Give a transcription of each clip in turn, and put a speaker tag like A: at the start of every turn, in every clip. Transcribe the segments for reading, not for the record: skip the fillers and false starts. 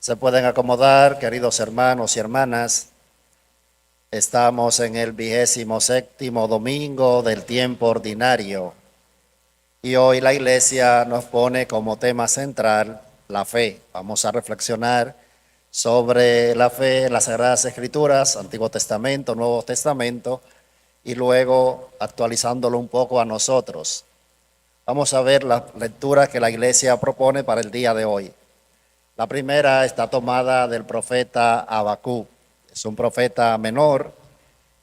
A: Se pueden acomodar, queridos hermanos y hermanas. Estamos en el 27º domingo del tiempo ordinario y hoy la Iglesia nos pone como tema central la fe. Vamos a reflexionar sobre la fe en las Sagradas Escrituras, Antiguo Testamento, Nuevo Testamento, y luego actualizándolo un poco a nosotros. Vamos a ver las lecturas que la Iglesia propone para el día de hoy. La primera está tomada del profeta Habacuc. Es un profeta menor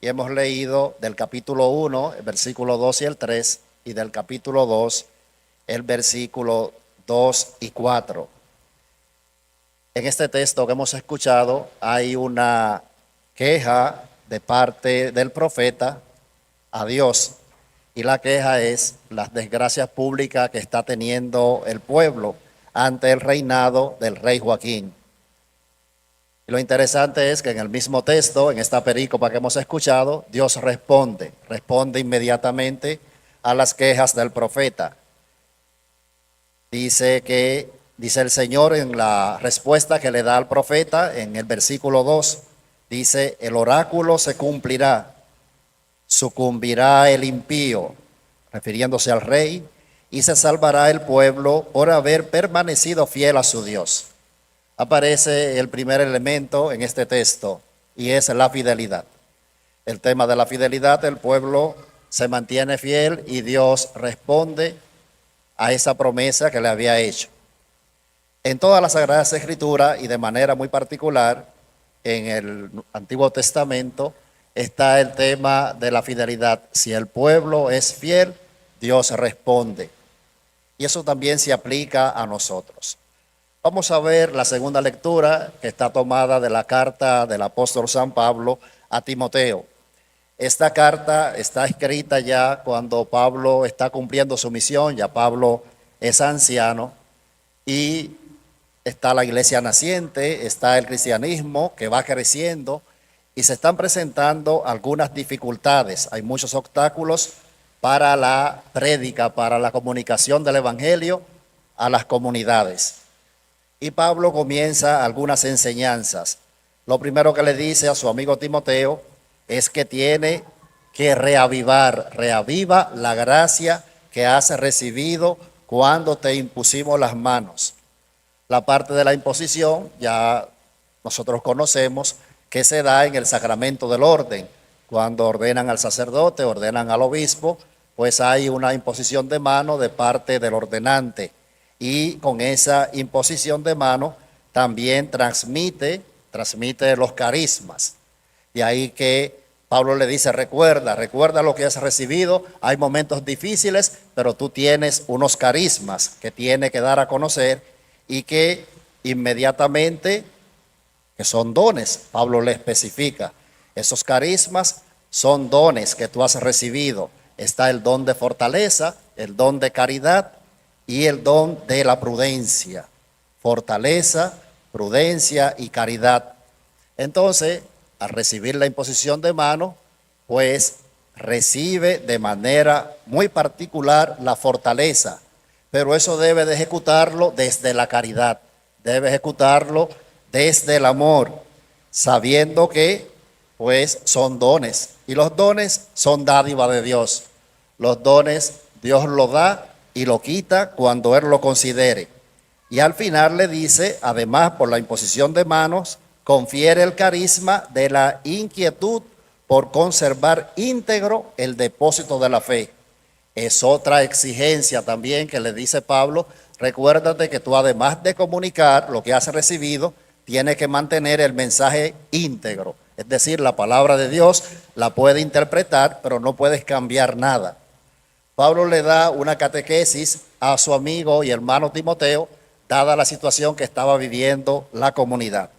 A: y hemos leído del capítulo 1, el versículo 2 y el 3, y del capítulo 2, el versículo 2 y 4. En este texto que hemos escuchado hay una queja de parte del profeta a Dios, y la queja es las desgracias públicas que está teniendo el pueblo ante el reinado del rey Joaquín. Y lo interesante es que en el mismo texto, en esta perícopa que hemos escuchado, Dios responde inmediatamente a las quejas del profeta. Dice el Señor en la respuesta que le da al profeta en el versículo 2, dice: el oráculo se cumplirá, sucumbirá el impío, refiriéndose al rey, y se salvará el pueblo por haber permanecido fiel a su Dios. Aparece el primer elemento en este texto y es la fidelidad. El tema de la fidelidad, el pueblo se mantiene fiel y Dios responde a esa promesa que le había hecho. En todas las Sagradas Escrituras y de manera muy particular en el Antiguo Testamento está el tema de la fidelidad. Si el pueblo es fiel, Dios responde. Y eso también se aplica a nosotros. Vamos a ver la segunda lectura que está tomada de la carta del apóstol San Pablo a Timoteo. Esta carta está escrita ya cuando Pablo está cumpliendo su misión, ya Pablo es anciano y está la iglesia naciente, está el cristianismo que va creciendo y se están presentando algunas dificultades. Hay muchos obstáculos para la prédica, para la comunicación del evangelio a las comunidades. Y Pablo comienza algunas enseñanzas. Lo primero que le dice a su amigo Timoteo es que tiene que reaviva la gracia que has recibido cuando te impusimos las manos. La parte de la imposición ya nosotros conocemos que se da en el sacramento del orden. Cuando ordenan al sacerdote, ordenan al obispo, pues hay una imposición de mano de parte del ordenante. Y con esa imposición de mano también transmite los carismas. De ahí que Pablo le dice: recuerda lo que has recibido. Hay momentos difíciles, pero tú tienes unos carismas que tiene que dar a conocer y que inmediatamente, que son dones, Pablo le especifica. Esos carismas son dones que tú has recibido. Está el don de fortaleza, el don de caridad y el don de la prudencia. Fortaleza, prudencia y caridad. Entonces, al recibir la imposición de mano, pues recibe de manera muy particular la fortaleza, pero eso debe de ejecutarlo desde la caridad, debe ejecutarlo desde el amor, sabiendo que pues son dones y los dones son dádiva de Dios. Los dones Dios lo da y lo quita cuando Él lo considere. Y al final le dice, además por la imposición de manos, confiere el carisma de la inquietud por conservar íntegro el depósito de la fe. Es otra exigencia también que le dice Pablo: recuérdate que tú, además de comunicar lo que has recibido, tienes que mantener el mensaje íntegro. Es decir, la palabra de Dios la puede interpretar, pero no puedes cambiar nada. Pablo le da una catequesis a su amigo y hermano Timoteo, dada la situación que estaba viviendo la comunidad.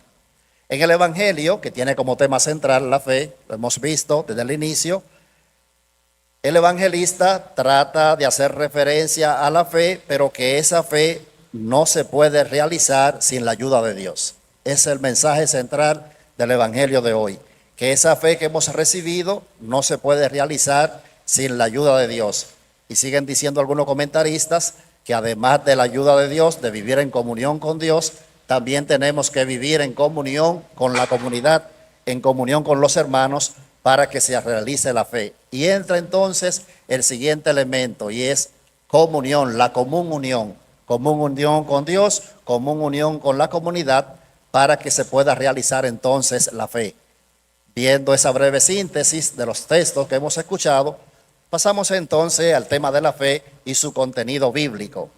A: En el Evangelio, que tiene como tema central la fe, lo hemos visto desde el inicio, el evangelista trata de hacer referencia a la fe, pero que esa fe no se puede realizar sin la ayuda de Dios. Ese es el mensaje central del Evangelio de hoy, que esa fe que hemos recibido no se puede realizar sin la ayuda de Dios. Y siguen diciendo algunos comentaristas que además de la ayuda de Dios, de vivir en comunión con Dios, también tenemos que vivir en comunión con la comunidad, en comunión con los hermanos, para que se realice la fe. Y entra entonces el siguiente elemento, y es comunión, la común unión con Dios, común unión con la comunidad, para que se pueda realizar entonces la fe. Viendo esa breve síntesis de los textos que hemos escuchado, pasamos entonces al tema de la fe y su contenido bíblico.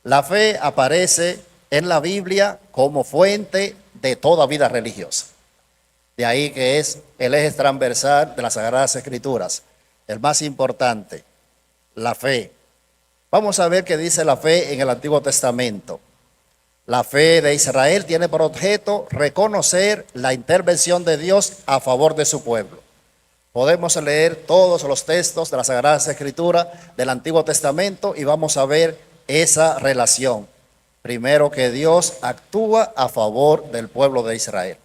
A: La fe aparece en la Biblia como fuente de toda vida religiosa. De ahí que es el eje transversal de las Sagradas Escrituras, el más importante, la fe. Vamos a ver qué dice la fe en el Antiguo Testamento. La fe de Israel tiene por objeto reconocer la intervención de Dios a favor de su pueblo. Podemos leer todos los textos de las Sagradas Escrituras del Antiguo Testamento y vamos a ver esa relación. Primero, que Dios actúa a favor del pueblo de Israel.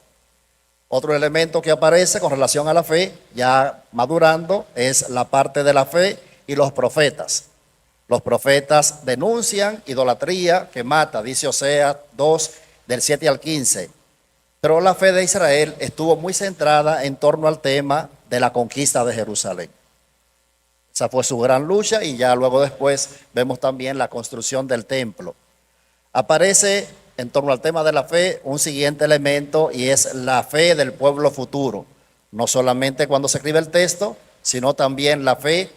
A: Otro elemento que aparece con relación a la fe, ya madurando, es la parte de la fe y los profetas. Los profetas denuncian idolatría que mata, dice Oseas 2, del 7 al 15. Pero la fe de Israel estuvo muy centrada en torno al tema de la conquista de Jerusalén. Esa fue su gran lucha y ya luego después vemos también la construcción del templo. Aparece en torno al tema de la fe un siguiente elemento y es la fe del pueblo futuro. No solamente cuando se escribe el texto, sino también la fe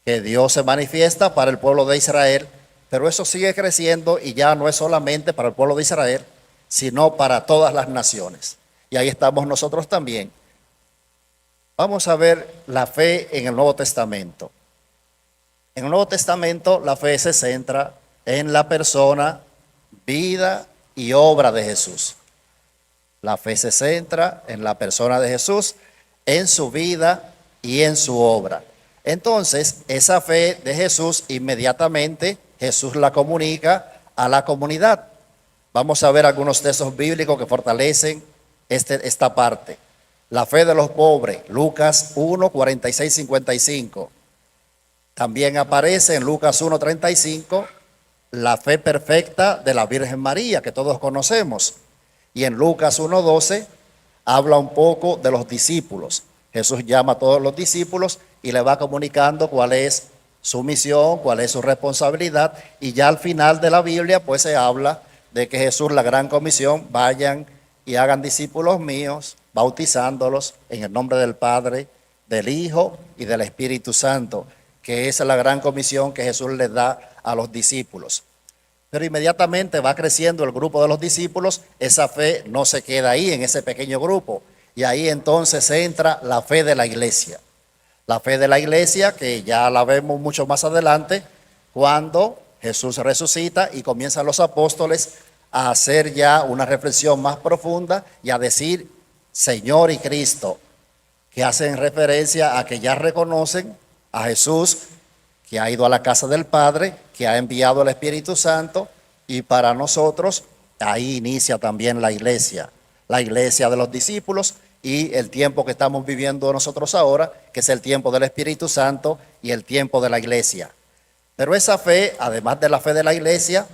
A: que Dios se manifiesta para el pueblo de Israel, pero eso sigue creciendo y ya no es solamente para el pueblo de Israel, sino para todas las naciones. Y ahí estamos nosotros también. Vamos a ver la fe en el Nuevo Testamento. En el Nuevo Testamento la fe se centra en la persona, vida y obra de Jesús. La fe se centra en la persona de Jesús, en su vida y en su obra. Entonces, esa fe de Jesús inmediatamente Jesús la comunica a la comunidad. Vamos a ver algunos textos bíblicos que fortalecen esta parte. La fe de los pobres, Lucas 1, 46, 55. También aparece en Lucas 1, 35, la fe perfecta de la Virgen María, que todos conocemos. Y en Lucas 1, 12, habla un poco de los discípulos. Jesús llama a todos los discípulos y le va comunicando cuál es su misión, cuál es su responsabilidad. Y ya al final de la Biblia, pues se habla de que Jesús, la gran comisión, vayan y hagan discípulos míos, bautizándolos en el nombre del Padre, del Hijo y del Espíritu Santo, que esa es la gran comisión que Jesús les da a los discípulos. Pero inmediatamente va creciendo el grupo de los discípulos, esa fe no se queda ahí en ese pequeño grupo, y ahí entonces entra la fe de la iglesia. La fe de la iglesia, que ya la vemos mucho más adelante, cuando Jesús resucita y comienzan los apóstoles a hacer ya una reflexión más profunda y a decir Señor y Cristo, que hacen referencia a que ya reconocen a Jesús, que ha ido a la casa del Padre, que ha enviado el Espíritu Santo, y para nosotros ahí inicia también la iglesia de los discípulos y el tiempo que estamos viviendo nosotros ahora, que es el tiempo del Espíritu Santo y el tiempo de la iglesia. Pero esa fe, además de la fe de la iglesia,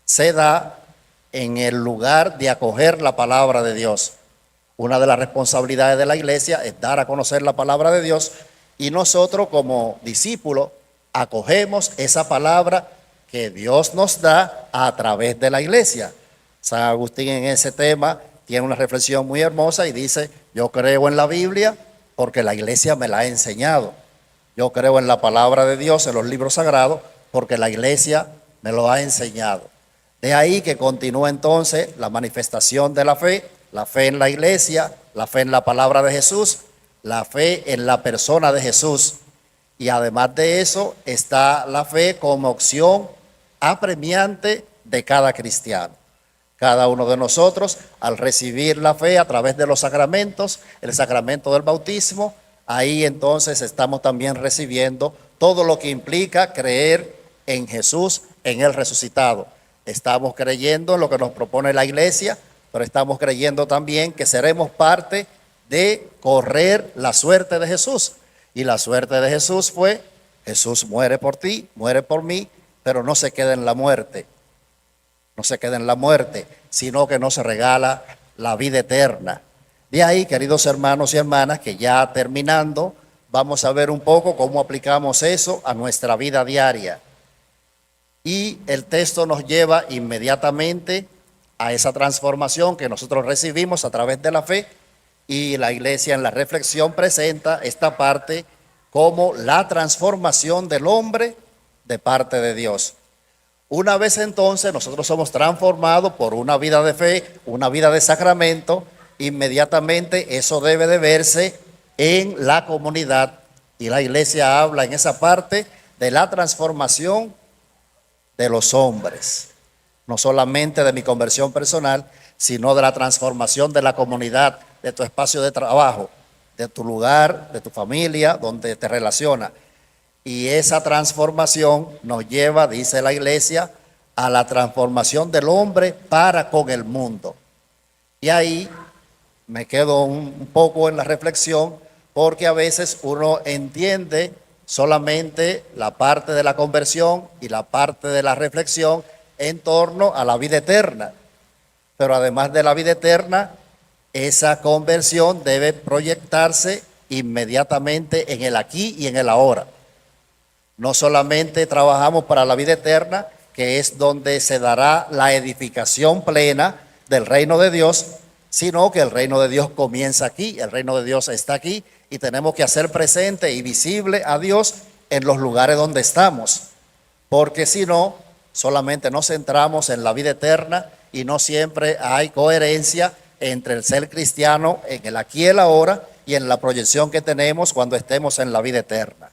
A: se da en el lugar de acoger la palabra de Dios. Una de las responsabilidades de la iglesia es dar a conocer la palabra de Dios, y nosotros como discípulos acogemos esa palabra que Dios nos da a través de la iglesia. San Agustín en ese tema tiene una reflexión muy hermosa y dice: yo creo en la Biblia porque la iglesia me la ha enseñado. Yo creo en la palabra de Dios, en los libros sagrados, porque la iglesia me lo ha enseñado. De ahí que continúa entonces la manifestación de la fe en la iglesia, la fe en la palabra de Jesús, la fe en la persona de Jesús. Y además de eso está la fe como opción apremiante de cada cristiano. Cada uno de nosotros, al recibir la fe a través de los sacramentos, el sacramento del bautismo, ahí entonces estamos también recibiendo todo lo que implica creer en Jesús, en el resucitado. Estamos creyendo en lo que nos propone la iglesia, pero estamos creyendo también que seremos parte de correr la suerte de Jesús. Y la suerte de Jesús fue: Jesús muere por ti, muere por mí, pero no se queda en la muerte. no se queda en la muerte, sino que nos regala la vida eterna. De ahí, queridos hermanos y hermanas, que ya terminando, vamos a ver un poco cómo aplicamos eso a nuestra vida diaria. Y el texto nos lleva inmediatamente a esa transformación que nosotros recibimos a través de la fe, y la iglesia en la reflexión presenta esta parte como la transformación del hombre de parte de Dios. Una vez entonces nosotros somos transformados por una vida de fe, una vida de sacramento, inmediatamente eso debe de verse en la comunidad, y la iglesia habla en esa parte de la transformación de los hombres, no solamente de mi conversión personal, sino de la transformación de la comunidad, de tu espacio de trabajo, de tu lugar, de tu familia, donde te relaciona. Y esa transformación nos lleva, dice la iglesia, a la transformación del hombre para con el mundo. Y ahí me quedo un poco en la reflexión, porque a veces uno entiende solamente la parte de la conversión y la parte de la reflexión en torno a la vida eterna. Pero además de la vida eterna, esa conversión debe proyectarse inmediatamente en el aquí y en el ahora. No solamente trabajamos para la vida eterna, que es donde se dará la edificación plena del reino de Dios, sino que el reino de Dios comienza aquí, el reino de Dios está aquí, y tenemos que hacer presente y visible a Dios en los lugares donde estamos, porque si no, solamente nos centramos en la vida eterna y no siempre hay coherencia entre el ser cristiano en el aquí y el ahora y en la proyección que tenemos cuando estemos en la vida eterna.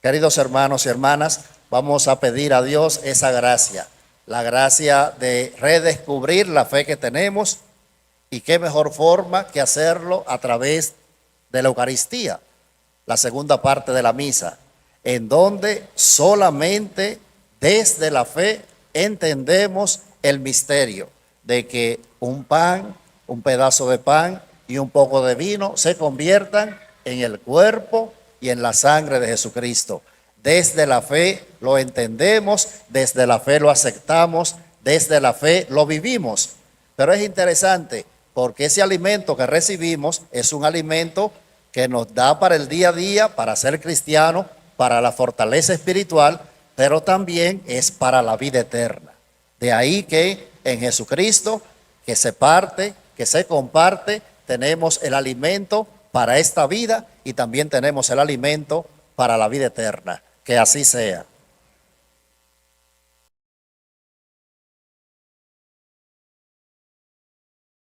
A: Queridos hermanos y hermanas, vamos a pedir a Dios esa gracia, la gracia de redescubrir la fe que tenemos, y qué mejor forma que hacerlo a través de la Eucaristía, la segunda parte de la misa, en donde solamente desde la fe entendemos el misterio de que un pan, un pedazo de pan y un poco de vino se conviertan en el cuerpo y en la sangre de Jesucristo. Desde la fe lo entendemos, desde la fe lo aceptamos, desde la fe lo vivimos. Pero es interesante porque ese alimento que recibimos es un alimento que nos da para el día a día, para ser cristiano, para la fortaleza espiritual, pero también es para la vida eterna. De ahí que en Jesucristo, que se parte, que se comparte, tenemos el alimento para esta vida y también tenemos el alimento para la vida eterna. Que así sea.